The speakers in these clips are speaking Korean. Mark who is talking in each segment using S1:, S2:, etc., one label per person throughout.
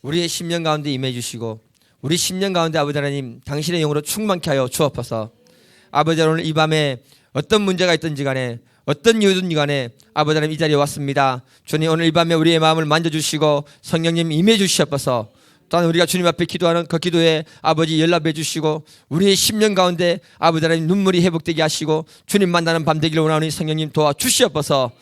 S1: 우리의 심령 가운데 임해 주시고 우리 심령 가운데 아버지 하나님 당신의 영으로 충만케 하여 주옵소서. 아버지 오늘 이 밤에 어떤 문제가 있든지 간에 어떤 이유든지 간에 아버지 하나님 이 자리에 왔습니다. 주님 오늘 이 밤에 우리의 마음을 만져주시고 성령님 임해 주시옵소서. 또한 우리가 주님 앞에 기도하는 그 기도에 아버지 연락해 주시고 우리의 심령 가운데 아버지 하나님 눈물이 회복되게 하시고 주님 만나는 밤 되기를 원하오니 성령님 도와주시옵소서.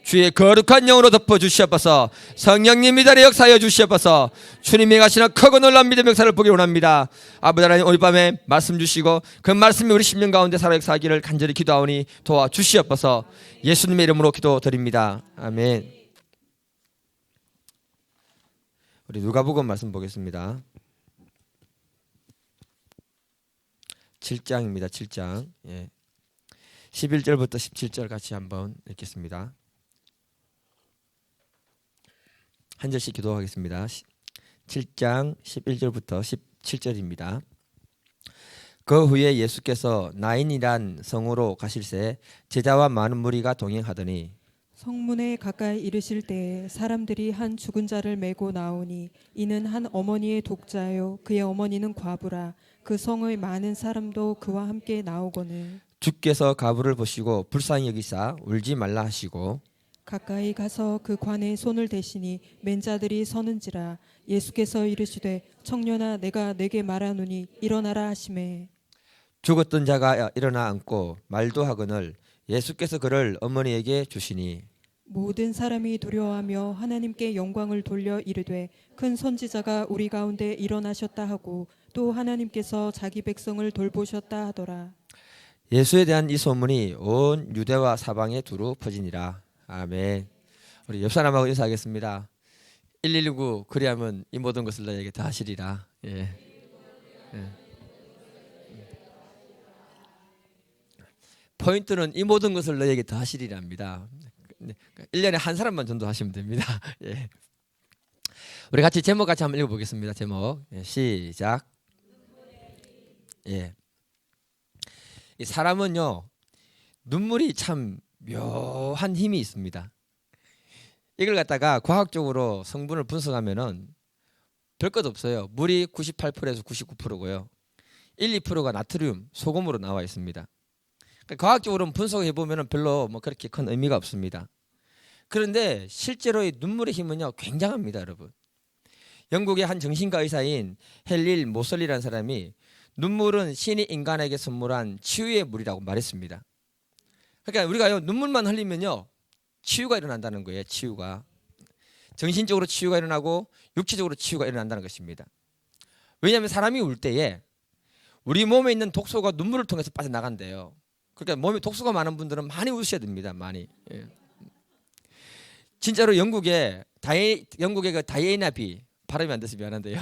S1: 주의 거룩한 영으로 덮어주시옵소서. 성령님 이 자리에 역사하여 주시옵소서. 주님이 가시는 크고 놀라운 믿음의 역사를 보기 원합니다. 아버지 하나님 오늘 밤에 말씀 주시고 그 말씀이 우리 심령 가운데 살아 역사하기를 간절히 기도하오니 도와주시옵소서. 예수님의 이름으로 기도드립니다. 아멘. 우리 누가복음 말씀 보겠습니다. 7장입니다. 7장 11절부터 17절 같이 한번 읽겠습니다. 한 절씩 기도하겠습니다. 7장 11절부터 17절입니다. 그 후에 예수께서 나인이란 성으로 가실새 제자와 많은 무리가 동행하더니
S2: 성문에 가까이 이르실 때에 사람들이 한 죽은 자를 메고 나오니 이는 한 어머니의 독자요 그의 어머니는 과부라. 그 성의 많은 사람도 그와 함께 나오거늘
S1: 주께서 가부를 보시고 불쌍히 여기사 울지 말라 하시고
S2: 가까이 가서 그 관에 손을 대시니 맨 자들이 서는지라. 예수께서 이르시되 청년아 내가 네게 말하노니 일어나라 하시매
S1: 죽었던 자가 일어나 앉고 말도 하거늘 예수께서 그를 어머니에게 주시니
S2: 모든 사람이 두려워하며 하나님께 영광을 돌려 이르되 큰 선지자가 우리 가운데 일어나셨다 하고 또 하나님께서 자기 백성을 돌보셨다 하더라.
S1: 예수에 대한 이 소문이 온 유대와 사방에 두루 퍼지니라. 아멘. 우리 옆 사람하고 인사하겠습니다. 119 그리하면 이 모든 것을 너에게 다 하시리라. 예. '포인트는 이 모든 것을 너에게 다 하시리랍니다. 1년에 한 사람만 전도하시면 됩니다. 예. 우리 같이 제목 같이 한번 읽어보겠습니다. 제목 시작. 예. 이 사람은요 눈물이 참 묘한 힘이 있습니다. 이걸 갖다가 과학적으로 성분을 분석하면은 별것 없어요. 물이 98%에서 99%고요. 1, 2%가 나트륨, 소금으로 나와 있습니다. 과학적으로 분석해 보면은 별로 뭐 그렇게 큰 의미가 없습니다. 그런데 실제로 이 눈물의 힘은요 굉장합니다, 여러분. 영국의 한 정신과 의사인 헨리 모설리라는 사람이 눈물은 신이 인간에게 선물한 치유의 물이라고 말했습니다. 그러니까 우리가요 눈물만 흘리면요 치유가 일어난다는 거예요. 치유가 정신적으로 치유가 일어나고 육체적으로 치유가 일어난다는 것입니다. 왜냐하면 사람이 울 때에 우리 몸에 있는 독소가 눈물을 통해서 빠져나간대요. 그러니까 몸에 독소가 많은 분들은 많이 우셔야 됩니다. 많이. 예. 진짜로 영국의 그 다이애나 비 발음이 안 돼서 미안한데요.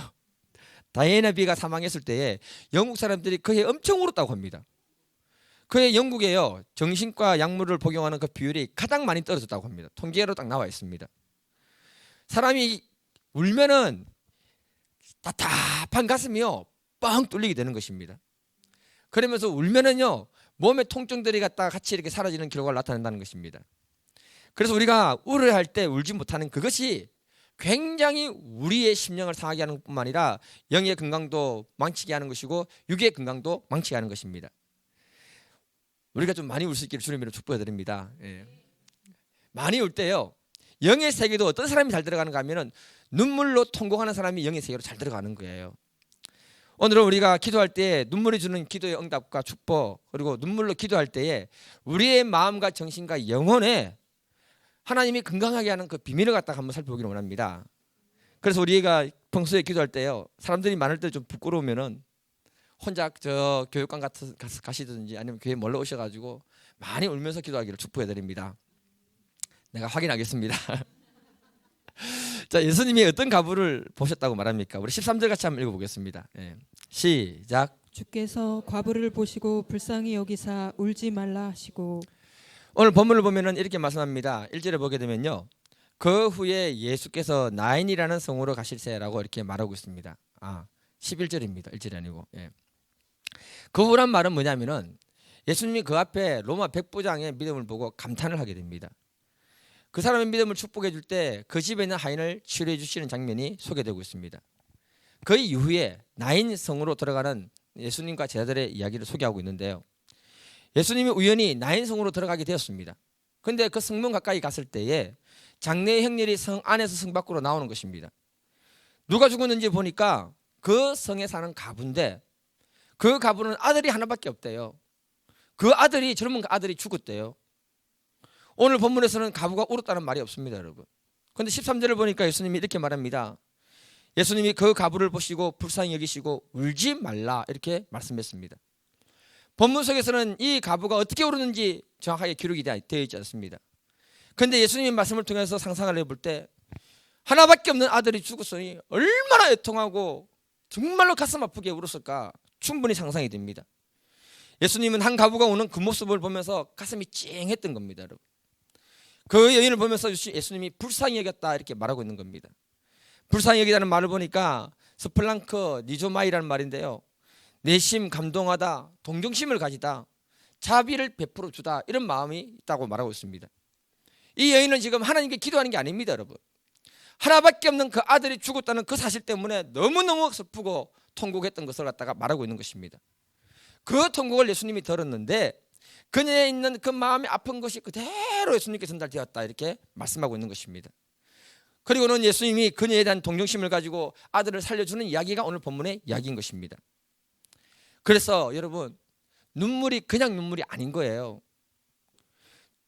S1: 다이애나 비가 사망했을 때에 영국 사람들이 그해 엄청 울었다고 합니다. 그해 영국에요 정신과 약물을 복용하는 그 비율이 가장 많이 떨어졌다고 합니다. 통계로 딱 나와 있습니다. 사람이 울면은 답답한 가슴이요 뻥 뚫리게 되는 것입니다. 그러면서 울면은요 몸의 통증들이 갖다 같이 이렇게 사라지는 결과를 나타낸다는 것입니다. 그래서 우리가 울어야 할 때 울지 못하는 그것이 굉장히 우리의 심령을 상하게 하는 뿐만 아니라 영의 건강도 망치게 하는 것이고 육의 건강도 망치게 하는 것입니다. 우리가 좀 많이 울 수 있기를 주님으로 축복해 드립니다. 예. 많이 울 때요 영의 세계도 어떤 사람이 잘 들어가는가 하면은 눈물로 통곡하는 사람이 영의 세계로 잘 들어가는 거예요. 오늘은 우리가 기도할 때 눈물이 주는 기도의 응답과 축복 그리고 눈물로 기도할 때에 우리의 마음과 정신과 영혼에 하나님이 건강하게 하는 그 비밀을 갖다가 한번 살펴보기를 원합니다. 그래서 우리가 평소에 기도할 때요 사람들이 많을 때 좀 부끄러우면은 혼자 저 교육관 가시든지 아니면 교회 몰러 오셔가지고 많이 울면서 기도하기를 축복해 드립니다. 내가 확인하겠습니다. 자, 예수님이 어떤 과부를 보셨다고 말합니까? 우리 13절 같이 한번 읽어보겠습니다. 예. 시작.
S2: 주께서 과부를 보시고 불쌍히 여기사 울지 말라 하시고
S1: 오늘 본문을 보면은 이렇게 말씀합니다. 1절에 보게 되면요. 그 후에 예수께서 나인이라는 성으로 가실새라고 이렇게 말하고 있습니다. 11절입니다. 1절이 아니고. 예. 그 후란 말은 뭐냐면은 예수님이 그 앞에 로마 백부장의 믿음을 보고 감탄을 하게 됩니다. 그 사람의 믿음을 축복해 줄 때 그 집에 있는 하인을 치료해 주시는 장면이 소개되고 있습니다. 그 이후에 나인 성으로 들어가는 예수님과 제자들의 이야기를 소개하고 있는데요. 예수님이 우연히 나인 성으로 들어가게 되었습니다. 그런데 그 성문 가까이 갔을 때에 장례 행렬이 성 안에서 성 밖으로 나오는 것입니다. 누가 죽었는지 보니까 그 성에 사는 가부인데 그 가부는 아들이 하나밖에 없대요. 그 아들이 젊은 아들이 죽었대요. 오늘 본문에서는 가부가 울었다는 말이 없습니다, 여러분. 그런데 13절을 보니까 예수님이 이렇게 말합니다. 예수님이 그 가부를 보시고 불쌍히 여기시고 울지 말라 이렇게 말씀했습니다. 본문 속에서는 이 가부가 어떻게 울었는지 정확하게 기록이 되어 있지 않습니다. 그런데 예수님의 말씀을 통해서 상상을 해볼 때 하나밖에 없는 아들이 죽었으니 얼마나 애통하고 정말로 가슴 아프게 울었을까 충분히 상상이 됩니다. 예수님은 한 가부가 우는 그 모습을 보면서 가슴이 찡했던 겁니다, 여러분. 그 여인을 보면서 예수님이 불쌍히 여겼다 이렇게 말하고 있는 겁니다. 불쌍히 여기다는 말을 보니까 스플랑크 니조마이라는 말인데요. 내심 감동하다, 동정심을 가지다, 자비를 베풀어 주다 이런 마음이 있다고 말하고 있습니다. 이 여인은 지금 하나님께 기도하는 게 아닙니다, 여러분. 하나밖에 없는 그 아들이 죽었다는 그 사실 때문에 너무너무 슬프고 통곡했던 것을 갖다가 말하고 있는 것입니다. 그 통곡을 예수님이 들었는데 그녀에 있는 그 마음이 아픈 것이 그대로 예수님께 전달되었다 이렇게 말씀하고 있는 것입니다. 그리고는 예수님이 그녀에 대한 동정심을 가지고 아들을 살려주는 이야기가 오늘 본문의 이야기인 것입니다. 그래서 여러분, 눈물이 그냥 눈물이 아닌 거예요.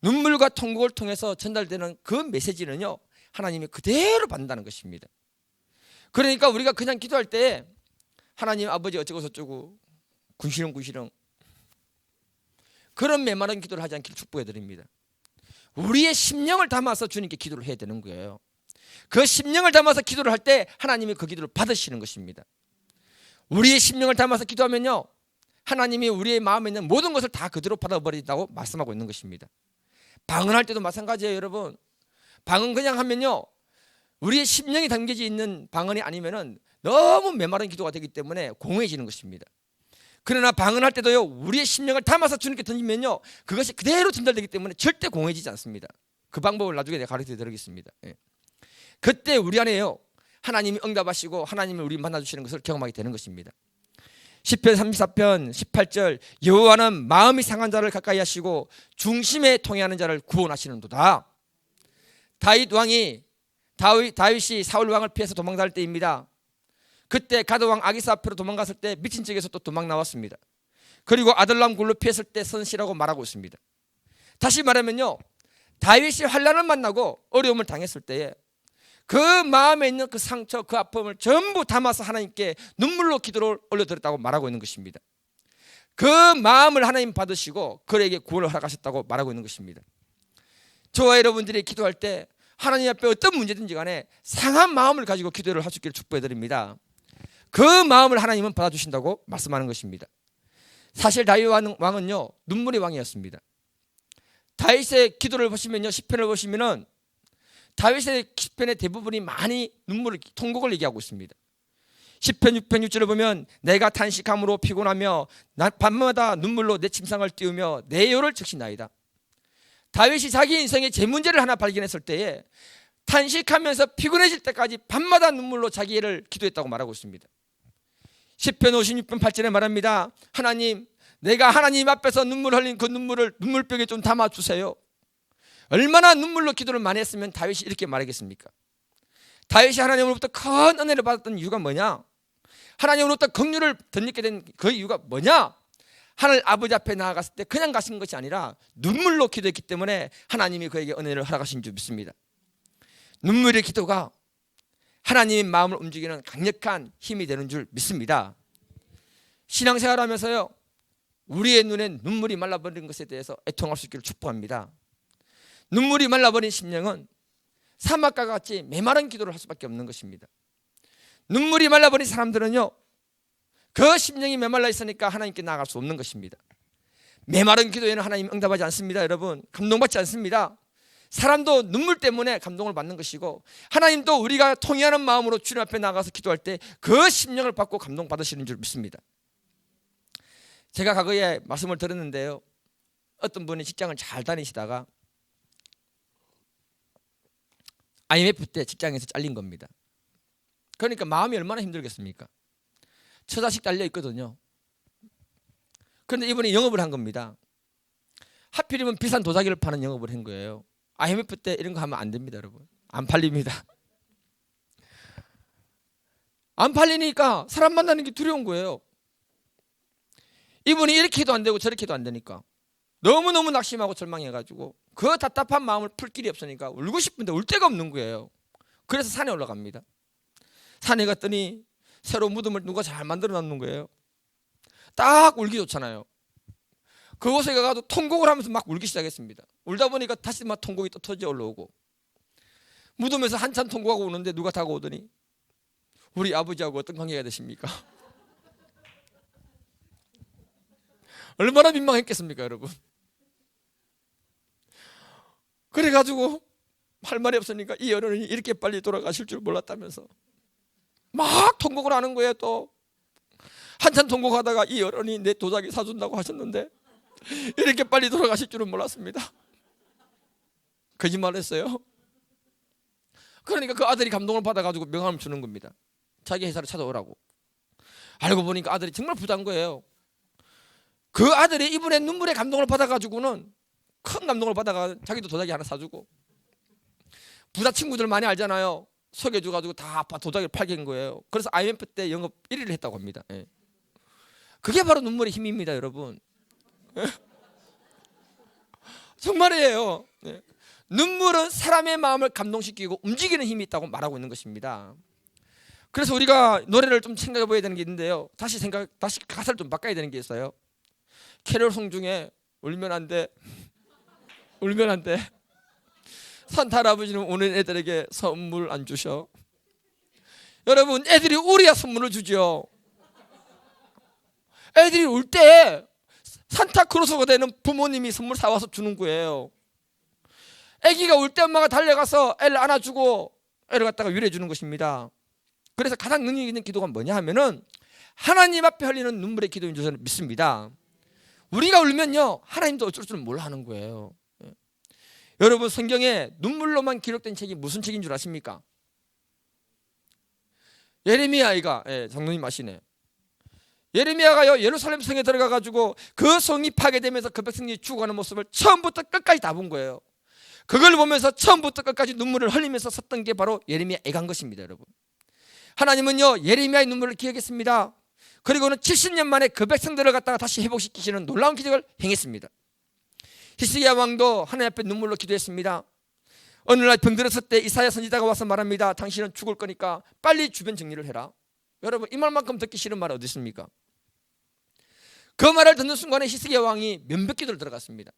S1: 눈물과 통곡을 통해서 전달되는 그 메시지는요, 하나님이 그대로 받는다는 것입니다. 그러니까 우리가 그냥 기도할 때 하나님 아버지 어쩌고 저쩌고 군시렁군시렁 그런 메마른 기도를 하지 않기를 축복해 드립니다. 우리의 심령을 담아서 주님께 기도를 해야 되는 거예요. 그 심령을 담아서 기도를 할 때 하나님이 그 기도를 받으시는 것입니다. 우리의 심령을 담아서 기도하면요, 하나님이 우리의 마음에 있는 모든 것을 다 그대로 받아버린다고 말씀하고 있는 것입니다. 방언할 때도 마찬가지예요, 여러분. 방언 그냥 하면요, 우리의 심령이 담겨져 있는 방언이 아니면은 너무 메마른 기도가 되기 때문에 공허해지는 것입니다. 그러나 방언할 때도요, 우리의 심령을 담아서 주님께 던지면요, 그것이 그대로 전달되기 때문에 절대 공허해지지 않습니다. 그 방법을 나중에 내가 가르쳐 드리겠습니다. 그때 우리 안에요, 하나님이 응답하시고 하나님이 우리 만나주시는 것을 경험하게 되는 것입니다. 시편 34편 18절, 여호와는 마음이 상한 자를 가까이 하시고 중심에 통해하는 자를 구원하시는도다. 다윗이 사울 왕을 피해서 도망갈 때입니다. 그때 가드왕 아기사 앞으로 도망갔을 때 미친 척에서 또 도망 나왔습니다. 그리고 아들람 굴로 피했을 때 선씨라고 말하고 있습니다. 다시 말하면요, 다윗이 환난을 만나고 어려움을 당했을 때에 그 마음에 있는 그 상처, 그 아픔을 전부 담아서 하나님께 눈물로 기도를 올려드렸다고 말하고 있는 것입니다. 그 마음을 하나님 받으시고 그에게 구원을 허락하셨다고 말하고 있는 것입니다. 저와 여러분들이 기도할 때 하나님 앞에 어떤 문제든지 간에 상한 마음을 가지고 기도를 할 수 있기를 축복해 드립니다. 그 마음을 하나님은 받아주신다고 말씀하는 것입니다. 사실 다윗 왕은요, 눈물의 왕이었습니다. 다윗의 기도를 보시면요, 시편을 보시면은 다윗의 시편의 대부분이 많이 통곡을 얘기하고 있습니다. 시편 6편 6절을 보면 내가 탄식함으로 피곤하며 밤마다 눈물로 내 침상을 띄우며 내 요를 적신나이다. 다윗이 자기 인생의 제 문제를 하나 발견했을 때에 탄식하면서 피곤해질 때까지 밤마다 눈물로 자기 애를 기도했다고 말하고 있습니다. 시편 56편 8절에 말합니다. 하나님, 내가 하나님 앞에서 눈물 흘린 그 눈물을 눈물벽에 좀 담아주세요. 얼마나 눈물로 기도를 많이 했으면 다윗이 이렇게 말하겠습니까? 다윗이 하나님으로부터 큰 은혜를 받았던 이유가 뭐냐? 하나님으로부터 긍휼을 덧입게 된 그 이유가 뭐냐? 하늘 아버지 앞에 나아갔을 때 그냥 가신 것이 아니라 눈물로 기도했기 때문에 하나님이 그에게 은혜를 허락하신 줄 믿습니다. 눈물의 기도가 하나님의 마음을 움직이는 강력한 힘이 되는 줄 믿습니다. 신앙생활하면서요, 우리의 눈에 눈물이 말라버린 것에 대해서 애통할 수 있기를 축복합니다. 눈물이 말라버린 심령은 사막과 같이 메마른 기도를 할 수밖에 없는 것입니다. 눈물이 말라버린 사람들은요, 그 심령이 메말라 있으니까 하나님께 나아갈 수 없는 것입니다. 메마른 기도에는 하나님 응답하지 않습니다. 여러분, 감동받지 않습니다. 사람도 눈물 때문에 감동을 받는 것이고 하나님도 우리가 통회하는 마음으로 주님 앞에 나가서 기도할 때 그 심령을 받고 감동받으시는 줄 믿습니다. 제가 과거에 말씀을 들었는데요, 어떤 분이 직장을 잘 다니시다가 IMF 때 직장에서 잘린 겁니다. 그러니까 마음이 얼마나 힘들겠습니까? 처자식 달려 있거든요. 그런데 이분이 영업을 한 겁니다. 하필이면 비싼 도자기를 파는 영업을 한 거예요. IMF 때 이런 거 하면 안 됩니다, 여러분. 안 팔립니다. 안 팔리니까 사람 만나는 게 두려운 거예요. 이분이 이렇게 해도 안 되고 저렇게 해도 안 되니까 너무너무 낙심하고 절망해가지고 그 답답한 마음을 풀 길이 없으니까 울고 싶은데 울 데가 없는 거예요. 그래서 산에 올라갑니다. 산에 갔더니 새로 무덤을 누가 잘 만들어 놨는 거예요. 딱 울기 좋잖아요. 그곳에 가서 통곡을 하면서 막 울기 시작했습니다. 울다 보니까 다시 막 통곡이 또 터져 올라오고, 무덤에서 한참 통곡하고 우는데 누가 다가오더니 우리 아버지하고 어떤 관계가 되십니까? 얼마나 민망했겠습니까, 여러분? 그래가지고 할 말이 없으니까 이 어른이 이렇게 빨리 돌아가실 줄 몰랐다면서 막 통곡을 하는 거예요. 또 한참 통곡하다가 이 어른이 내 도자기 사준다고 하셨는데 이렇게 빨리 돌아가실 줄은 몰랐습니다. 거짓말했어요. 그러니까 그 아들이 감동을 받아가지고 명함을 주는 겁니다. 자기 회사로 찾아오라고. 알고 보니까 아들이 정말 부자인 거예요. 그 아들이 이분의 눈물에 감동을 받아가지고는 큰 감동을 받아가 자기도 도자기 하나 사주고, 부자 친구들 많이 알잖아요. 소개해줘가지고 다 도자기를 팔게 한 거예요. 그래서 IMF 때 영업 1위를 했다고 합니다. 그게 바로 눈물의 힘입니다, 여러분. 정말이에요. 눈물은 사람의 마음을 감동시키고 움직이는 힘이 있다고 말하고 있는 것입니다. 그래서 우리가 노래를 좀 생각해 봐야 되는 게 있는데요. 다시 가사를 좀 바꿔야 되는 게 있어요. 캐롤송 중에 울면 안 돼, 울면 안 돼. 산타 할아버지는 오는 애들에게 선물 안 주셔. 여러분, 애들이 울어야 선물을 주죠. 애들이 울 때 산타크로스가 되는 부모님이 선물 사와서 주는 거예요. 아기가 울 때 엄마가 달려가서 애를 안아주고 애를 갖다가 위로해 주는 것입니다. 그래서 가장 능력 있는 기도가 뭐냐 하면은 하나님 앞에 흘리는 눈물의 기도인 줄 저는 믿습니다. 우리가 울면요, 하나님도 어쩔 줄은 몰라 하는 거예요. 여러분, 성경에 눈물로만 기록된 책이 무슨 책인 줄 아십니까? 예레미야가, 장로님 아시네. 예레미야가요, 예루살렘 성에 들어가가지고 그 성이 파괴되면서 그 백성이 죽어가는 모습을 처음부터 끝까지 다 본 거예요. 그걸 보면서 처음부터 끝까지 눈물을 흘리면서 섰던 게 바로 예레미야 애간 것입니다, 여러분. 하나님은요, 예레미야의 눈물을 기억했습니다. 그리고는 70년 만에 그 백성들을 갖다가 다시 회복시키시는 놀라운 기적을 행했습니다. 히스기야 왕도 하나님 앞에 눈물로 기도했습니다. 어느 날 병들었을 때 이사야 선지자가 와서 말합니다. 당신은 죽을 거니까 빨리 주변 정리를 해라. 여러분, 이 말만큼 듣기 싫은 말 어디 있습니까? 그 말을 듣는 순간에 히스기야 왕이 면벽기도를 들어갔습니다.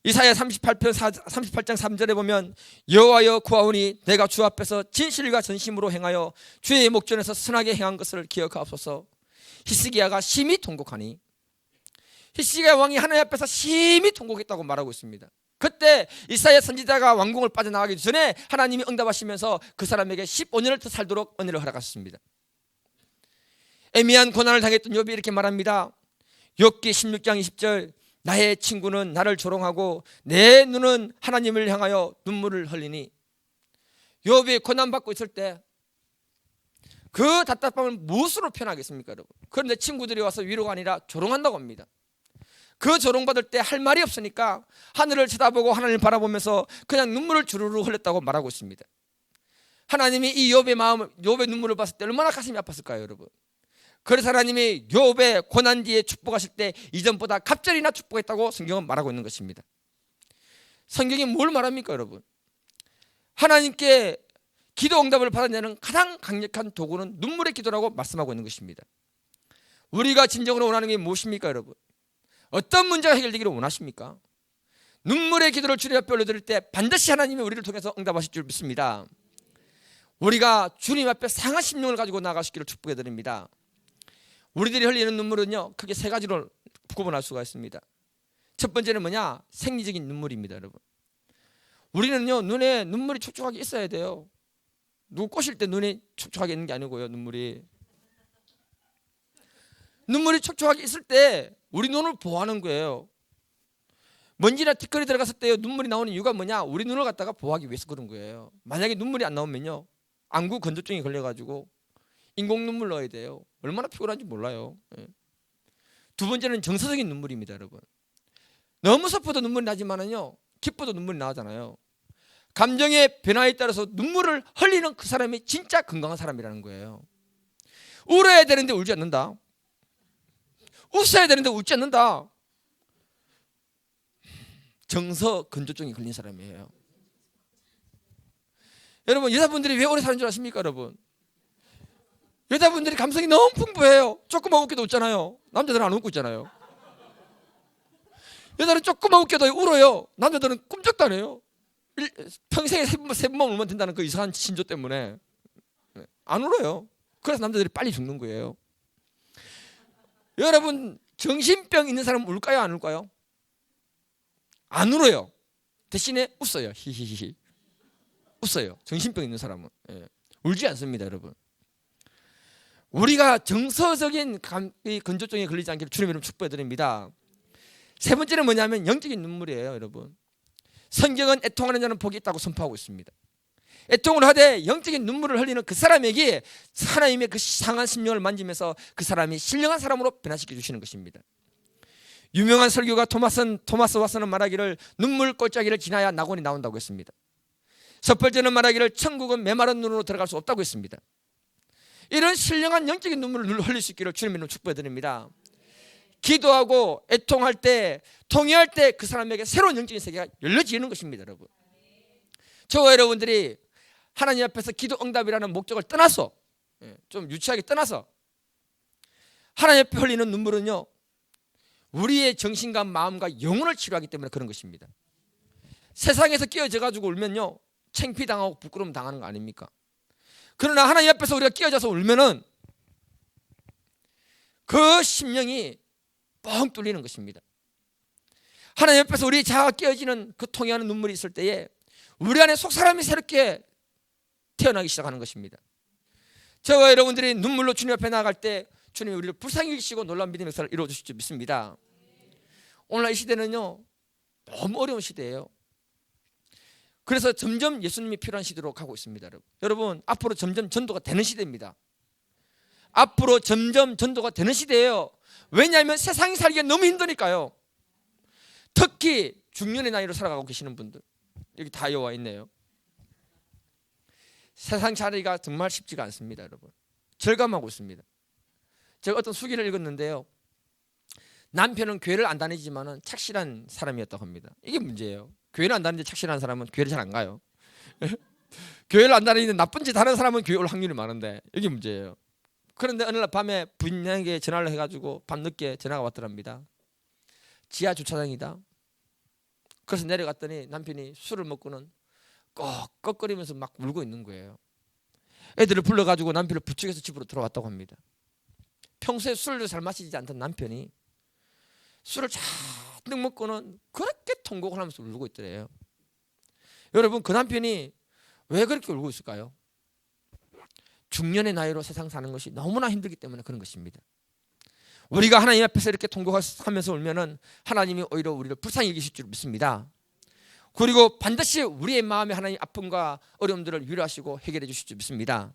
S1: 이사야 38장 3절에 보면 여호와여 구하오니 내가 주 앞에서 진실과 전심으로 행하여 주의 목전에서 선하게 행한 것을 기억하옵소서. 히스기야가 심히 통곡하니, 히스기야 왕이 하나님 앞에서 심히 통곡했다고 말하고 있습니다. 그때 이사야 선지자가 왕궁을 빠져나가기 전에 하나님이 응답하시면서 그 사람에게 15년을 더 살도록 은혜를 허락하셨습니다. 애매한 고난을 당했던 욥이 이렇게 말합니다. 욥기 16장 20절 나의 친구는 나를 조롱하고 내 눈은 하나님을 향하여 눈물을 흘리니. 욥이 고난받고 있을 때 그 답답함을 무엇으로 표현하겠습니까, 여러분? 그런데 친구들이 와서 위로가 아니라 조롱한다고 합니다. 그 조롱받을 때 할 말이 없으니까 하늘을 쳐다보고 하나님을 바라보면서 그냥 눈물을 주르르 흘렸다고 말하고 있습니다. 하나님이 이 욥의 눈물을 봤을 때 얼마나 가슴이 아팠을까요, 여러분? 그래서 하나님이 욥의 고난 뒤에 축복하실 때 이전보다 갑절이나 축복했다고 성경은 말하고 있는 것입니다. 성경이 뭘 말합니까, 여러분? 하나님께 기도 응답을 받아내는 가장 강력한 도구는 눈물의 기도라고 말씀하고 있는 것입니다. 우리가 진정으로 원하는 게 무엇입니까, 여러분? 어떤 문제가 해결되기를 원하십니까? 눈물의 기도를 주님 앞에 올려드릴 때 반드시 하나님이 우리를 통해서 응답하실 줄 믿습니다. 우리가 주님 앞에 상한 심령을 가지고 나아가시기를 축복해 드립니다. 우리들이 흘리는 눈물은요, 크게 세 가지로 구분할 수가 있습니다. 첫 번째는 뭐냐? 생리적인 눈물입니다, 여러분. 우리는요, 눈에 눈물이 촉촉하게 있어야 돼요. 누구 꼬실 때 눈이 촉촉하게 있는 게 아니고요, 눈물이 촉촉하게 있을 때 우리 눈을 보호하는 거예요. 먼지나 티끌이 들어갔을 때 눈물이 나오는 이유가 뭐냐? 우리 눈을 갖다가 보호하기 위해서 그런 거예요. 만약에 눈물이 안 나오면요, 안구 건조증이 걸려가지고 인공 눈물 넣어야 돼요. 얼마나 피곤한지 몰라요. 예. 두 번째는 정서적인 눈물입니다, 여러분. 너무 슬퍼도 눈물이 나지만은요, 기뻐도 눈물이 나잖아요. 감정의 변화에 따라서 눈물을 흘리는 그 사람이 진짜 건강한 사람이라는 거예요. 울어야 되는데 울지 않는다. 웃어야 되는데 웃지 않는다. 정서 건조증이 걸린 사람이에요. 여러분, 여자분들이 왜 오래 사는 줄 아십니까, 여러분? 여자분들이 감성이 너무 풍부해요. 조금만 웃겨도 웃잖아요. 남자들은 안 웃고 있잖아요. 여자는 조금만 웃겨도 울어요. 남자들은 꿈쩍도 안 해요. 평생에 세 번만 울면 된다는 그 이상한 신조 때문에 안 울어요. 그래서 남자들이 빨리 죽는 거예요. 여러분, 정신병 있는 사람은 울까요, 안 울까요? 안 울어요. 대신에 웃어요. 히히히히. 웃어요. 정신병 있는 사람은. 예. 울지 않습니다, 여러분. 우리가 정서적인 건조증에 걸리지 않기를 주님 이름 축복해 드립니다. 세 번째는 뭐냐면 영적인 눈물이에요, 여러분. 성경은 애통하는 자는 복이 있다고 선포하고 있습니다. 애통을 하되 영적인 눈물을 흘리는 그 사람에게 하나님의 그 상한 심령을 만지면서 그 사람이 신령한 사람으로 변화시켜 주시는 것입니다. 유명한 설교가 토마스 왓슨은 말하기를 눈물 골짜기를 지나야 낙원이 나온다고 했습니다. 섣벌제는 말하기를 천국은 메마른 눈으로 들어갈 수 없다고 했습니다. 이런 신령한 영적인 눈물을 흘릴 수 있기를 주님의 이름으로 축복해 드립니다. 기도하고 애통할 때, 통회할 때 그 사람에게 새로운 영적인 세계가 열려지는 것입니다, 여러분. 저와 여러분들이 하나님 앞에서 기도 응답이라는 목적을 떠나서, 좀 유치하게 떠나서 하나님 앞에 흘리는 눈물은요, 우리의 정신과 마음과 영혼을 치료하기 때문에 그런 것입니다. 세상에서 끼어져 가지고 울면요, 창피당하고 부끄러움 당하는 거 아닙니까? 그러나 하나님 앞에서 우리가 끼어져서 울면은 그 심령이 뻥 뚫리는 것입니다. 하나님 앞에서 우리 자아가 끼어지는 그 통해하는 눈물이 있을 때에 우리 안에 속사람이 새롭게 태어나기 시작하는 것입니다. 저와 여러분들이 눈물로 주님 앞에 나아갈 때 주님이 우리를 불쌍히 여기시고 놀라운 믿음의 역사를 이루어 주실 줄 믿습니다. 오늘날 이 시대는요, 너무 어려운 시대예요. 그래서 점점 예수님이 필요한 시대로 가고 있습니다. 여러분, 앞으로 점점 전도가 되는 시대입니다. 앞으로 점점 전도가 되는 시대예요. 왜냐하면 세상이 살기가 너무 힘드니까요. 특히 중년의 나이로 살아가고 계시는 분들, 여기 다 여와 있네요. 세상 살기가 정말 쉽지가 않습니다, 여러분. 절감하고 있습니다. 제가 어떤 수기를 읽었는데요, 남편은 교회를 안 다니지만은 착실한 사람이었다고 합니다. 이게 문제예요. 교회를 안 다니는데 착실한 사람은 교회를 잘 안 가요. 교회를 안 다니는 나쁜 짓 하는 사람은 교회 올 확률이 많은데 이게 문제예요. 그런데 어느 날 밤에 부인에게 전화를 해가지고 밤늦게 전화가 왔더랍니다. 지하 주차장이다. 그래서 내려갔더니 남편이 술을 먹고는 꺽꺽거리면서 막 울고 있는 거예요. 애들을 불러가지고 남편을 부축해서 집으로 들어왔다고 합니다. 평소에 술을 잘 마시지 않던 남편이 술을 잔뜩 먹고는 그렇게 통곡을 하면서 울고 있더래요. 여러분, 그 남편이 왜 그렇게 울고 있을까요? 중년의 나이로 세상 사는 것이 너무나 힘들기 때문에 그런 것입니다. 우리가 하나님 앞에서 이렇게 통곡하면서 울면은 하나님이 오히려 우리를 불쌍히 여기실 줄 믿습니다. 그리고 반드시 우리의 마음에 하나님 아픔과 어려움들을 위로하시고 해결해 주실 줄 믿습니다.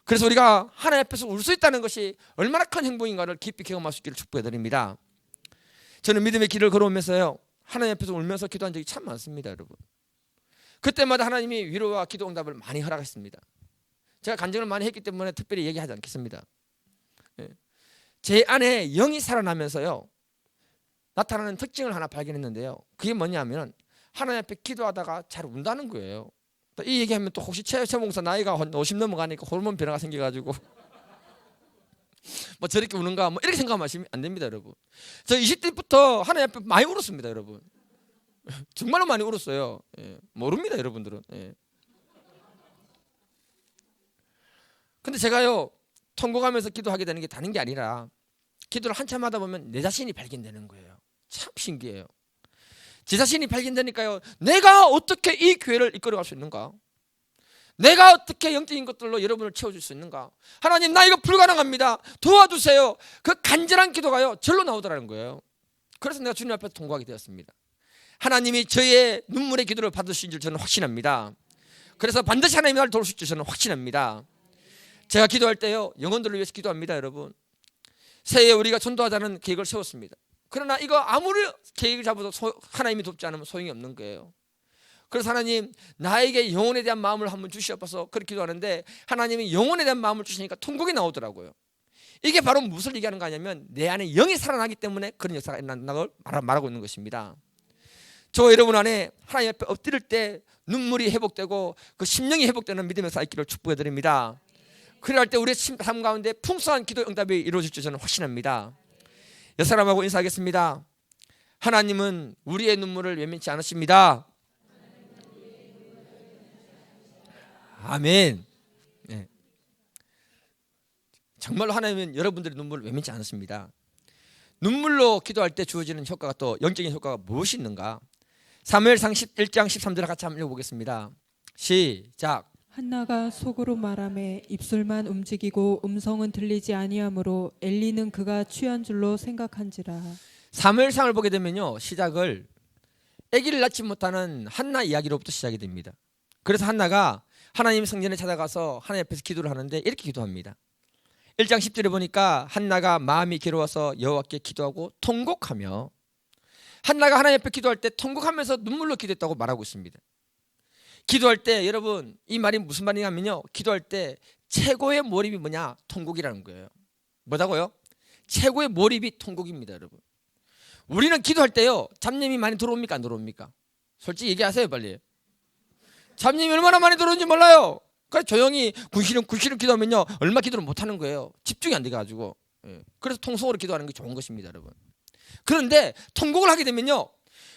S1: 그래서 우리가 하나님 앞에서 울 수 있다는 것이 얼마나 큰 행복인가를 깊이 경험할 수 있기를 축복해 드립니다. 저는 믿음의 길을 걸어오면서요, 하나님 앞에서 울면서 기도한 적이 참 많습니다, 여러분. 그때마다 하나님이 위로와 기도 응답을 많이 허락했습니다. 제가 간증을 많이 했기 때문에 특별히 얘기하지 않겠습니다. 제 안에 영이 살아나면서요, 나타나는 특징을 하나 발견했는데요. 그게 뭐냐면 하나님 앞에 기도하다가 잘 운다는 거예요. 이 얘기하면 또 혹시 최 목사 나이가 50 넘어가니까 호르몬 변화가 생겨가지고 뭐 저렇게 우는가 뭐 이렇게 생각하시면 안 됩니다, 여러분. 저 20대부터 하나님 앞에 많이 울었습니다, 여러분. 정말로 많이 울었어요. 모릅니다, 여러분들은. 근데 제가요, 통곡하면서 기도하게 되는 게 다른 게 아니라 기도를 한참 하다 보면 내 자신이 발견되는 거예요. 참 신기해요. 제 자신이 발견되니까요, 내가 어떻게 이 교회를 이끌어갈 수 있는가? 내가 어떻게 영적인 것들로 여러분을 채워줄 수 있는가? 하나님, 나 이거 불가능합니다. 도와주세요. 그 간절한 기도가요, 절로 나오더라는 거예요. 그래서 내가 주님 앞에서 통곡하게 되었습니다. 하나님이 저의 눈물의 기도를 받으신 줄 저는 확신합니다. 그래서 반드시 하나님이 나를 도우실 줄 저는 확신합니다. 제가 기도할 때요, 영혼들을 위해서 기도합니다, 여러분. 새해에 우리가 전도하자는 계획을 세웠습니다. 그러나 이거 아무리 계획을 잡아도 하나님이 돕지 않으면 소용이 없는 거예요. 그래서 하나님, 나에게 영혼에 대한 마음을 한번 주시옵소서 그렇게 기도하는데, 하나님이 영혼에 대한 마음을 주시니까 통곡이 나오더라고요. 이게 바로 무엇을 얘기하는 거 아니냐면, 내 안에 영이 살아나기 때문에 그런 역사가 일어난다는 걸 말하고 있는 것입니다. 저 여러분 안에 하나님 앞에 엎드릴 때 눈물이 회복되고 그 심령이 회복되는 믿음의 역사 있기를 축복해 드립니다. 그럴 때 우리의 삶 가운데 풍성한 기도 응답이 이루어질 줄 저는 확신합니다. 옆 사람하고 인사하겠습니다. 하나님은 우리의 눈물을 외면치 않으십니다. 아멘. 네. 정말로 하나님은 여러분들의 눈물을 외면치 않으십니다. 눈물로 기도할 때 주어지는 효과가, 또 영적인 효과가 무엇이 있는가? 사무엘상 1장 13절을 같이 한번 읽어보겠습니다. 시작.
S2: 한나가 속으로 말하매 입술만 움직이고 음성은 들리지 아니하므로 엘리는 그가 취한 줄로 생각한지라.
S1: 사무엘상을 보게 되면요, 시작을 아기를 낳지 못하는 한나 이야기로부터 시작이 됩니다. 그래서 한나가 하나님 성전에 찾아가서 하나님 앞에서 기도를 하는데 이렇게 기도합니다. 1장 10절에 보니까 한나가 마음이 괴로워서 여호와께 기도하고 통곡하며, 한나가 하나님 앞에 기도할 때 통곡하면서 눈물로 기도했다고 말하고 있습니다. 기도할 때 여러분, 이 말이 무슨 말이냐면요, 기도할 때 최고의 몰입이 뭐냐? 통곡이라는 거예요. 뭐라고요? 최고의 몰입이 통곡입니다, 여러분. 우리는 기도할 때요, 잡념이 많이 들어옵니까, 안 들어옵니까? 솔직히 얘기하세요, 빨리. 잡념이 얼마나 많이 들어오는지 몰라요. 그래서 조용히 군시름 기도하면요, 얼마 기도를 못 하는 거예요. 집중이 안 돼가지고. 그래서 통성으로 기도하는 게 좋은 것입니다, 여러분. 그런데 통곡을 하게 되면요,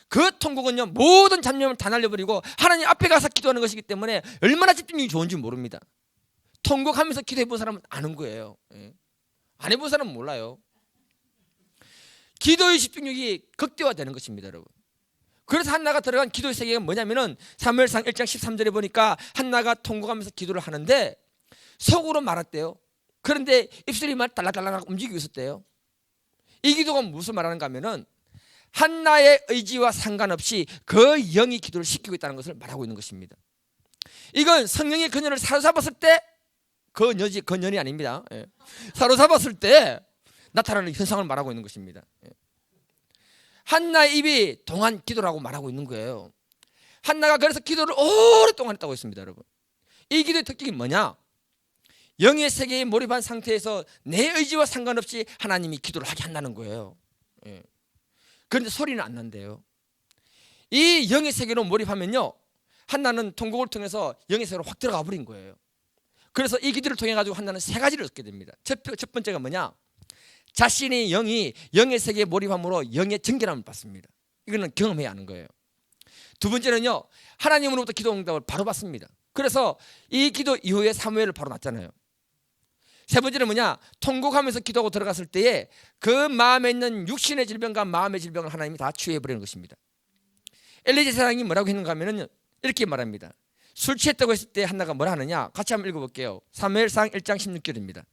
S1: 그 통곡은요, 모든 잡념을 다 날려버리고 하나님 앞에 가서 기도하는 것이기 때문에 얼마나 집중력이 좋은지 모릅니다. 통곡하면서 기도해본 사람은 아는 거예요. 안 해본 사람은 몰라요. 기도의 집중력이 극대화되는 것입니다, 여러분. 그래서 한나가 들어간 기도의 세계가 뭐냐면은 사무엘상 1장 13절에 보니까 한나가 통곡하면서 기도를 하는데 속으로 말했대요. 그런데 입술이 막 달락달락 움직이고 있었대요. 이 기도가 무슨 말하는가 하면은 한나의 의지와 상관없이 그 영이 기도를 시키고 있다는 것을 말하고 있는 것입니다. 이건 성령의 그녀를 사로잡았을 때, 그년이 아닙니다. 사로잡았을 때 나타나는 현상을 말하고 있는 것입니다. 한나의 입이 동안 기도라고 말하고 있는 거예요. 한나가 그래서 기도를 오랫동안 했다고 했습니다, 여러분. 이 기도의 특징이 뭐냐? 영의 세계에 몰입한 상태에서 내 의지와 상관없이 하나님이 기도를 하게 한다는 거예요. 그런데 소리는 안 난대요. 이 영의 세계로 몰입하면요, 한나는 통곡을 통해서 영의 세계로 확 들어가 버린 거예요. 그래서 이 기도를 통해 가지고 한나는 세 가지를 얻게 됩니다. 첫 번째가 뭐냐? 자신의 영이 영의 세계에 몰입함으로 영의 정결함을 받습니다. 이거는 경험해야 하는 거예요. 두 번째는요, 하나님으로부터 기도 응답을 바로 받습니다. 그래서 이 기도 이후에 사무엘을 바로 낳잖아요. 세 번째는 뭐냐? 통곡하면서 기도하고 들어갔을 때에 그 마음에 있는 육신의 질병과 마음의 질병을 하나님이 다 치유해버리는 것입니다. 엘리 제사장이 뭐라고 했는가 하면 이렇게 말합니다. 술 취했다고 했을 때 한나가 뭐라 하느냐? 같이 한번 읽어볼게요. 사무엘상 1장 16절입니다.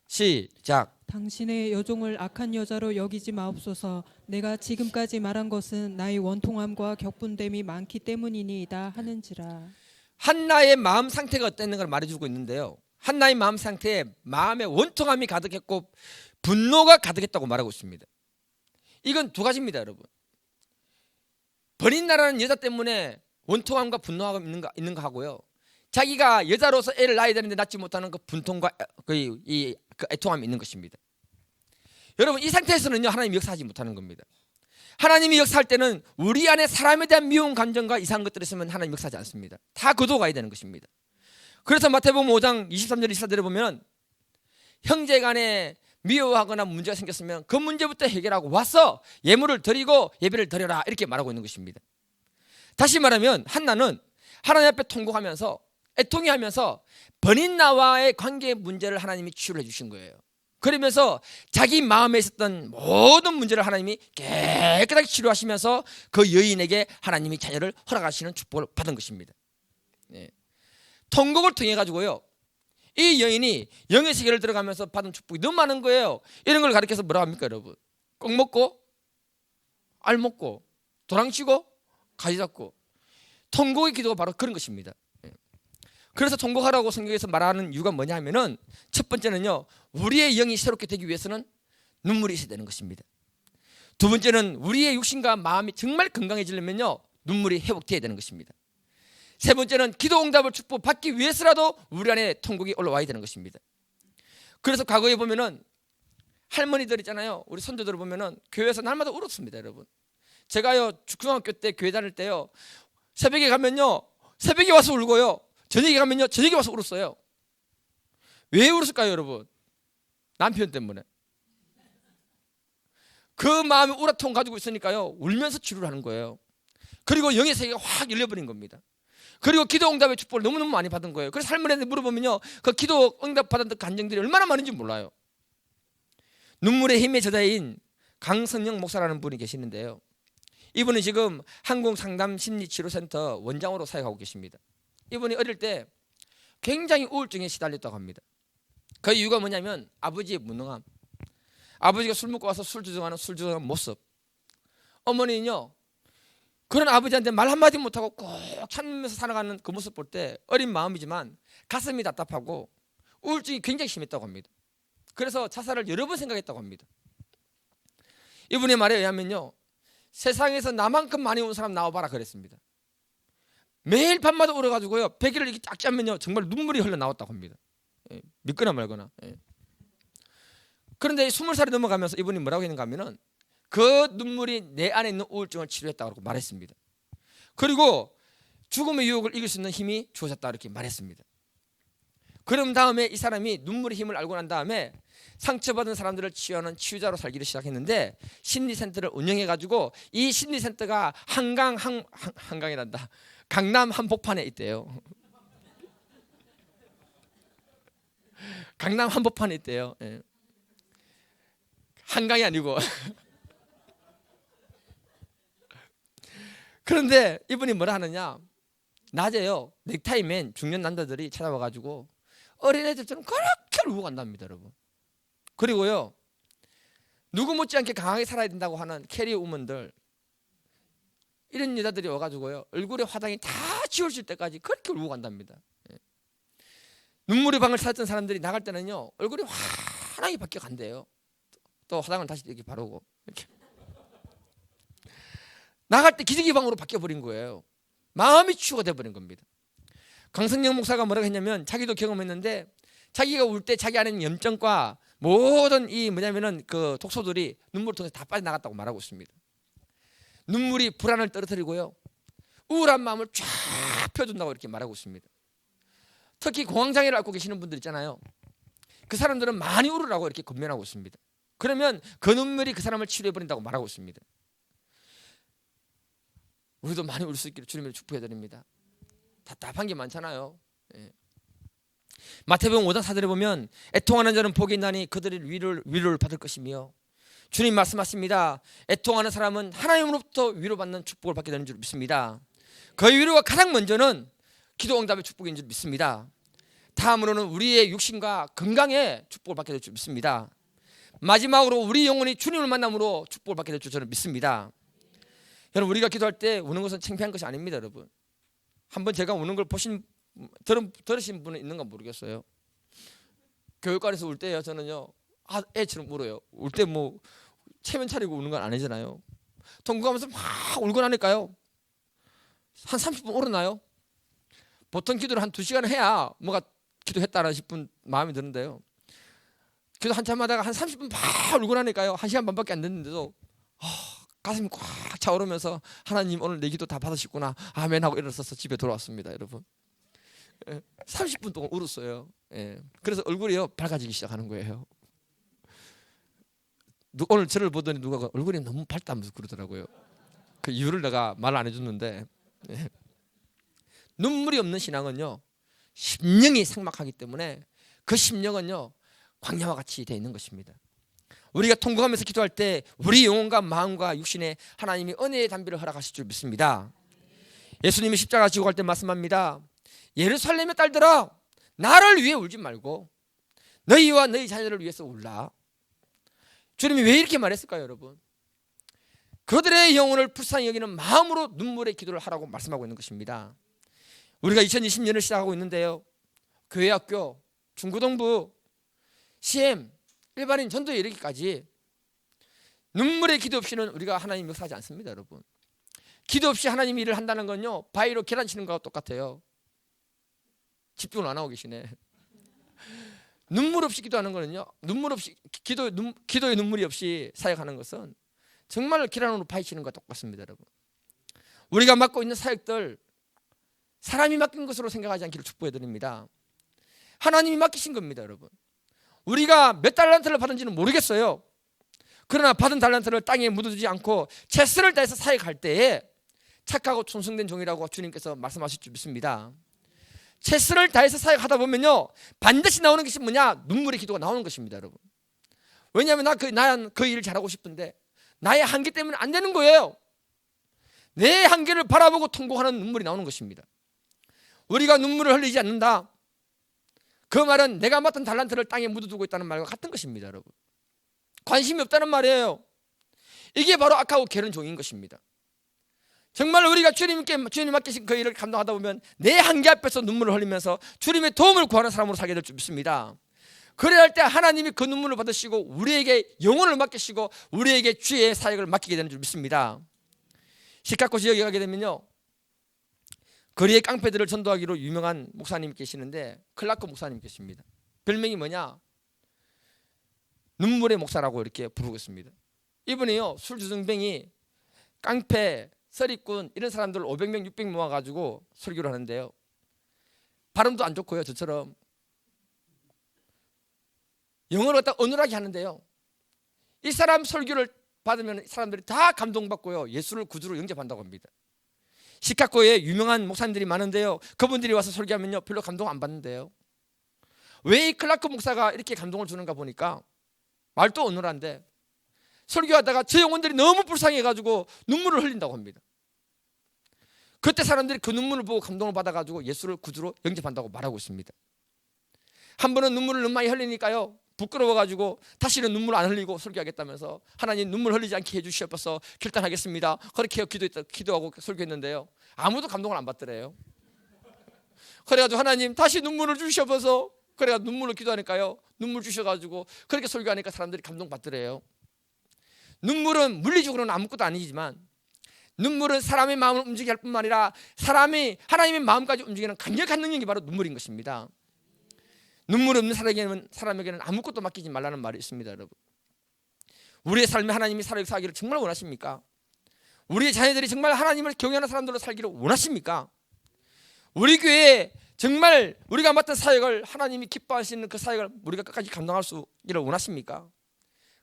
S1: 시작.
S2: 당신의 여종을 악한 여자로 여기지 마옵소서. 내가 지금까지 말한 것은 나의 원통함과 격분됨이 많기 때문이니이다 하는지라.
S1: 한나의 마음 상태가 어땠는가 를 말해주고 있는데요, 한나의 마음 상태에 마음에 원통함이 가득했고 분노가 가득했다고 말하고 있습니다. 이건 두 가지입니다, 여러분. 버린나라는 여자 때문에 원통함과 분노가 있는 거 하고요, 자기가 여자로서 애를 낳아야 되는데 낳지 못하는 그 분통과 그 애통함이 있는 것입니다. 여러분, 이 상태에서는요, 하나님이 역사하지 못하는 겁니다. 하나님이 역사할 때는 우리 안에 사람에 대한 미운 감정과 이상한 것들이 있으면 하나님 역사하지 않습니다. 다 거둬가야 되는 것입니다. 그래서 마태복음 5장 23절 24절에 보면 형제 간에 미워하거나 문제가 생겼으면 그 문제부터 해결하고 와서 예물을 드리고 예배를 드려라, 이렇게 말하고 있는 것입니다. 다시 말하면 한나는 하나님 앞에 통곡하면서 애통해하면서 버린나와의 관계의 문제를 하나님이 치유를 해주신 거예요. 그러면서 자기 마음에 있었던 모든 문제를 하나님이 깨끗하게 치료하시면서 그 여인에게 하나님이 자녀를 허락하시는 축복을 받은 것입니다. 통곡을 통해 가지고요, 이 여인이 영의 세계를 들어가면서 받은 축복이 너무 많은 거예요. 이런 걸 가르쳐서 뭐라고 합니까, 여러분? 꼭 먹고 알 먹고 도랑치고 가지 잡고. 통곡의 기도가 바로 그런 것입니다. 그래서 통곡하라고 성경에서 말하는 이유가 뭐냐 하면은 첫 번째는요, 우리의 영이 새롭게 되기 위해서는 눈물이 있어야 되는 것입니다. 두 번째는 우리의 육신과 마음이 정말 건강해지려면요, 눈물이 회복되어야 되는 것입니다. 세 번째는 기도 응답을 축복받기 위해서라도 우리 안에 통곡이 올라와야 되는 것입니다. 그래서 과거에 보면은 할머니들 있잖아요, 우리 선조들을 보면은 교회에서 날마다 울었습니다. 여러분, 제가요 중학교 때 교회 다닐 때요, 새벽에 가면요 새벽에 와서 울고요, 저녁에 가면요 저녁에 와서 울었어요. 왜 울었을까요, 여러분? 남편 때문에. 그 마음이 우라통 가지고 있으니까요, 울면서 치료를 하는 거예요. 그리고 영의 세계가 확 열려버린 겁니다. 그리고 기도 응답의 축복을 너무너무 많이 받은 거예요. 그래서 할머니한테 물어보면요, 그 기도 응답 받은 간증들이 얼마나 많은지 몰라요. 눈물의 힘의 저자인 강선영 목사라는 분이 계시는데요, 이분은 지금 한국상담심리치료센터 원장으로 사역하고 계십니다. 이분이 어릴 때 굉장히 우울증에 시달렸다고 합니다. 그 이유가 뭐냐면 아버지의 무능함, 아버지가 술 먹고 와서 술 주정하는 모습, 어머니는요 그런 아버지한테 말 한마디 못하고 꼭 참으면서 살아가는 그 모습 볼 때 어린 마음이지만 가슴이 답답하고 우울증이 굉장히 심했다고 합니다. 그래서 자살을 여러 번 생각했다고 합니다. 이분의 말에 의하면요, 세상에서 나만큼 많이 운 사람 나와봐라 그랬습니다. 매일 밤마다 울어가지고요, 베개를 이렇게 딱 짜면요 정말 눈물이 흘러나왔다고 합니다. 믿거나 말거나. 그런데 20살이 넘어가면서 이분이 뭐라고 했는가 하면은 그 눈물이 내 안에 있는 우울증을 치료했다고 말했습니다. 그리고 죽음의 유혹을 이길 수 있는 힘이 주어졌다 이렇게 말했습니다. 그럼 다음에 이 사람이 눈물의 힘을 알고 난 다음에 상처받은 사람들을 치유하는 치유자로 살기를 시작했는데, 심리센터를 운영해가지고 이 심리센터가 한강이란다, 강남 한복판에 있대요. 강남 한복판에 있대요. 한강이 아니고. 그런데 이분이 뭐라 하느냐, 낮에요 넥타이맨 중년 남자들이 찾아와가지고 어린애들처럼 그렇게 울고 간답니다, 여러분. 그리고요, 누구 못지않게 강하게 살아야 된다고 하는 캐리어 우먼들, 이런 여자들이 와가지고요 얼굴에 화장이 다 지워질 때까지 그렇게 울고 간답니다. 눈물의 방을 찾았던 사람들이 나갈 때는요 얼굴이 환하게 바뀌어 간대요. 또 화장을 다시 이렇게 바르고 이렇게 나갈 때 기저귀 방으로 바뀌어 버린 거예요. 마음이 치유가 돼 버린 겁니다. 강성영 목사가 뭐라고 했냐면, 자기도 경험했는데 자기가 울 때 자기 안에 있는 염증과 모든 이 뭐냐면은 그 독소들이 눈물을 통해서 다 빠져나갔다고 말하고 있습니다. 눈물이 불안을 떨어뜨리고요, 우울한 마음을 쫙 펴준다고 이렇게 말하고 있습니다. 특히 공황장애를 앓고 계시는 분들 있잖아요, 그 사람들은 많이 울으라고 이렇게 권면하고 있습니다. 그러면 그 눈물이 그 사람을 치료해버린다고 말하고 있습니다. 우리도 많이 울 수 있기를 주님을 축복해드립니다. 답답한 게 많잖아요. 마태복음 5장 4절에 보면 애통하는 자는 복이 있나니 그들이 위로를 받을 것이며, 주님 말씀하십니다. 애통하는 사람은 하나님으로부터 위로받는 축복을 받게 되는 줄 믿습니다. 그 위로가 가장 먼저는 기도 응답의 축복인 줄 믿습니다. 다음으로는 우리의 육신과 건강에 축복을 받게 될 줄 믿습니다. 마지막으로 우리 영혼이 주님을 만남으로 축복을 받게 될 줄 저는 믿습니다. 여러분, 우리가 기도할 때 우는 것은 창피한 것이 아닙니다. 여러분, 한번 제가 우는 걸 들으신 분은 있는가 모르겠어요. 교육관에서 울 때요, 저는요 애처럼 울어요. 울 때 뭐 체면 차리고 우는 건 아니잖아요. 통곡하면서 막 울고 나니까요 한 30분 울어나요. 보통 기도를 한 2시간 해야 뭐가 기도했다는 싶은 마음이 드는데요, 기도 한참 하다가 한 30분 막 울고 나니까요 1시간 반밖에 안 됐는데도 가슴이 꽉 차오르면서 하나님 오늘 내 기도 다 받으셨구나 아멘 하고 일어서서 집에 돌아왔습니다. 여러분, 30분 동안 울었어요. 그래서 얼굴이요 밝아지기 시작하는 거예요. 오늘 저를 보더니 누가 얼굴이 너무 밝다면서 그러더라고요. 그 이유를 내가 말 안 해줬는데, 눈물이 없는 신앙은요 심령이 삭막하기 때문에 그 심령은요 광야와 같이 되어 있는 것입니다. 우리가 통곡하면서 기도할 때 우리 영혼과 마음과 육신에 하나님이 은혜의 담비를 허락하실 줄 믿습니다. 예수님이 십자가 지고 갈 때 말씀합니다. 예루살렘의 딸들아, 나를 위해 울지 말고 너희와 너희 자녀를 위해서 울라. 주님이 왜 이렇게 말했을까요, 여러분? 그들의 영혼을 불쌍히 여기는 마음으로 눈물의 기도를 하라고 말씀하고 있는 것입니다. 우리가 2020년을 시작하고 있는데요, 교회학교, 중고등부, CM, 일반인 전도에 이르기까지 눈물의 기도 없이는 우리가 하나님 역사하지 않습니다. 여러분, 기도 없이 하나님 일을 한다는 건요, 바위로 계란 치는 거와 똑같아요. 집중을 안 하고 계시네. 눈물 없이 기도하는 거는요, 눈물 없이 기도의 눈물이 없이 사역하는 것은 정말 계란으로 바위 치는 것과 똑같습니다. 여러분, 우리가 맡고 있는 사역들 사람이 맡긴 것으로 생각하지 않기를 축복해 드립니다. 하나님이 맡기신 겁니다. 여러분, 우리가 몇 달란트를 받은지는 모르겠어요. 그러나 받은 달란트를 땅에 묻어두지 않고 최선을 다해서 사역할 때에 착하고 충성된 종이라고 주님께서 말씀하실 줄 믿습니다. 최선을 다해서 사역하다 보면요, 반드시 나오는 것이 뭐냐? 눈물의 기도가 나오는 것입니다. 여러분, 왜냐하면 난 그 일을 잘하고 싶은데 나의 한계 때문에 안 되는 거예요. 내 한계를 바라보고 통곡하는 눈물이 나오는 것입니다. 우리가 눈물을 흘리지 않는다, 그 말은 내가 맡은 달란트를 땅에 묻어두고 있다는 말과 같은 것입니다. 여러분, 관심이 없다는 말이에요. 이게 바로 악하고 게으른 종인 것입니다. 정말 우리가 주님이 맡기신 그 일을 감당하다 보면 내 한계 앞에서 눈물을 흘리면서 주님의 도움을 구하는 사람으로 살게 될 줄 믿습니다. 그래야 할 때 하나님이 그 눈물을 받으시고 우리에게 영혼을 맡기시고 우리에게 주의 사역을 맡기게 되는 줄 믿습니다. 시카고 지역에 가게 되면요, 거리의 깡패들을 전도하기로 유명한 목사님이 계시는데, 클라크 목사님 계십니다. 별명이 뭐냐? 눈물의 목사라고 이렇게 부르고 있습니다. 이분이요, 술주정뱅이, 깡패, 서리꾼 이런 사람들 500명 600명 모아가지고 설교를 하는데요, 발음도 안 좋고요, 저처럼 영어를 갖다 어눌하게 하는데요, 이 사람 설교를 받으면 사람들이 다 감동받고요, 예수를 구주로 영접한다고 합니다. 시카고에 유명한 목사님들이 많은데요, 그분들이 와서 설교하면요 별로 감동 안 받는데요, 왜 이 클라크 목사가 이렇게 감동을 주는가 보니까 말도 어눌한데 설교하다가 저 영혼들이 너무 불쌍해가지고 눈물을 흘린다고 합니다. 그때 사람들이 그 눈물을 보고 감동을 받아가지고 예수를 구주로 영접한다고 말하고 있습니다. 한 번은 눈물을 너무 많이 흘리니까요, 부끄러워가지고 다시는 눈물 안 흘리고 설교하겠다면서 하나님 눈물 흘리지 않게 해주시옵소서, 결단하겠습니다, 그렇게 기도하고 설교했는데요, 아무도 감동을 안 받더래요. 그래가지고 하나님 다시 눈물을 주시옵소서, 그래가 눈물을 기도하니까요, 눈물 주셔가지고 그렇게 설교하니까 사람들이 감동받더래요. 눈물은 물리적으로는 아무것도 아니지만 눈물은 사람의 마음을 움직이게 할 뿐만 아니라 사람이 하나님의 마음까지 움직이는 강력한 능력이 바로 눈물인 것입니다. 눈물 없는 사람에게는 아무것도 맡기지 말라는 말이 있습니다. 여러분, 우리의 삶에 하나님이 살아계시기를 정말 원하십니까? 우리의 자녀들이 정말 하나님을 경외하는 사람들로 살기를 원하십니까? 우리 교회에 정말 우리가 맡은 사역을 하나님이 기뻐하시는 그 사역을 우리가 끝까지 감당할 수 있기를 원하십니까?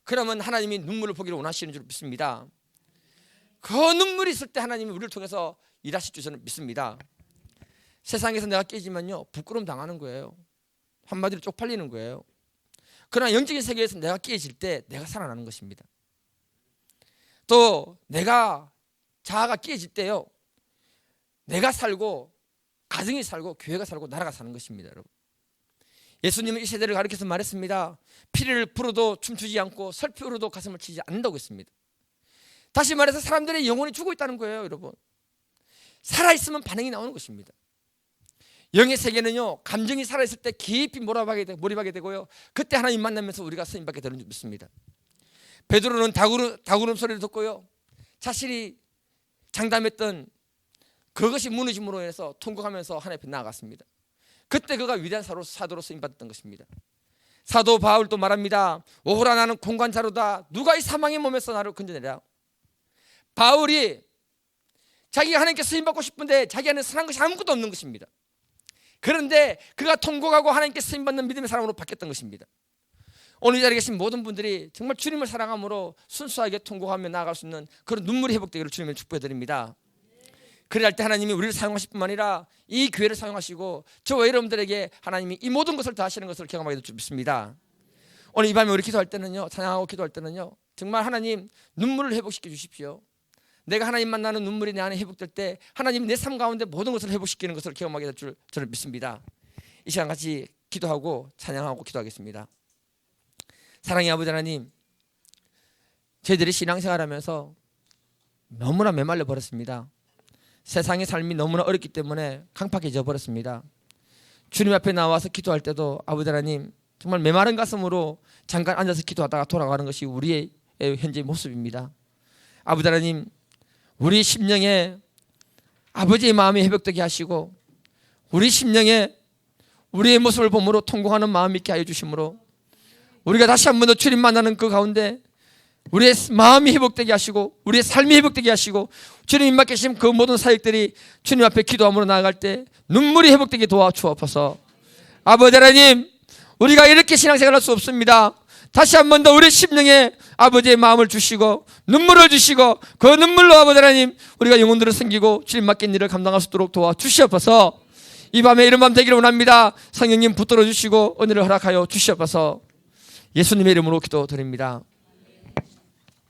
S1: 그러면 하나님이 눈물을 보기를 원하시는 줄 믿습니다. 그 눈물이 있을 때 하나님이 우리를 통해서 일하실 줄 저는 믿습니다. 세상에서 내가 깨지면요 부끄러움 당하는 거예요. 한마디로 쪽팔리는 거예요. 그러나 영적인 세계에서 내가 깨질 때 내가 살아나는 것입니다. 또 내가 자아가 깨질 때요, 내가 살고 가정이 살고 교회가 살고 나라가 사는 것입니다. 여러분, 예수님은 이 세대를 가리켜서 말했습니다. 피를 불어도 춤추지 않고 설피 울어도 가슴을 치지 않는다고 했습니다. 다시 말해서 사람들의 영혼이 죽어 있다는 거예요. 여러분, 살아있으면 반응이 나오는 것입니다. 영의 세계는요, 감정이 살아있을 때 깊이 몰입하게 되고요, 그때 하나님 만나면서 우리가 쓰임받게 되는 줄 믿습니다. 베드로는 다구름 소리를 듣고요, 자신이 장담했던 그것이 무너짐으로 인해서 통곡하면서 하나님 앞에 나아갔습니다. 그때 그가 위대한 사도로 쓰임받았던 것입니다. 사도 바울도 말합니다. 오호라, 나는 공관자로다. 누가 이 사망의 몸에서 나를 건져내랴. 바울이 자기가 하나님께 쓰임받고 싶은데 자기 안에 선한 것이 아무것도 없는 것입니다. 그런데 그가 통곡하고 하나님께 쓰임받는 믿음의 사람으로 바뀌었던 것입니다. 오늘 이 자리에 계신 모든 분들이 정말 주님을 사랑함으로 순수하게 통곡하며 나아갈 수 있는 그런 눈물이 회복되기를 주님을 축복해 드립니다. 그래야 할 때 하나님이 우리를 사용하실 뿐만 아니라 이 기회를 사용하시고 저와 여러분들에게 하나님이 이 모든 것을 다 하시는 것을 경험하게 될 줄 믿습니다. 오늘 이 밤에 우리 기도할 때는요, 찬양하고 기도할 때는요, 정말 하나님 눈물을 회복시켜 주십시오. 내가 하나님 만나는 눈물이 내 안에 회복될 때 하나님 내 삶 가운데 모든 것을 회복시키는 것을 경험하게 될 줄 저는 믿습니다. 이 시간 같이 기도하고 찬양하고 기도하겠습니다. 사랑의 아버지 하나님, 저희들이 신앙생활하면서 너무나 메말려 버렸습니다. 세상의 삶이 너무나 어렵기 때문에 강팍해져 버렸습니다. 주님 앞에 나와서 기도할 때도 아버지 하나님 정말 메마른 가슴으로 잠깐 앉아서 기도하다가 돌아가는 것이 우리의 현재 모습입니다. 아버지 하나님, 우리 심령에 아버지의 마음이 회복되게 하시고 우리 심령에 우리의 모습을 보므로 통곡하는 마음이 있게 하여 주심으로 우리가 다시 한 번 더 주님 만나는 그 가운데 우리의 마음이 회복되게 하시고 우리의 삶이 회복되게 하시고 주님 입 맡기신 그 모든 사역들이 주님 앞에 기도함으로 나아갈 때 눈물이 회복되게 도와주옵소서. 아버지 하나님, 우리가 이렇게 신앙생활할 수 없습니다. 다시 한 번 더 우리 심령에 아버지의 마음을 주시고 눈물을 주시고 그 눈물로 아버지 하나님 우리가 영혼들을 섬기고 주님 맡긴 일을 감당할 수 있도록 도와주시옵소서. 이 밤에 이런 밤 되기를 원합니다. 성령님 붙들어 주시고 은혜를 허락하여 주시옵소서. 예수님의 이름으로 기도드립니다.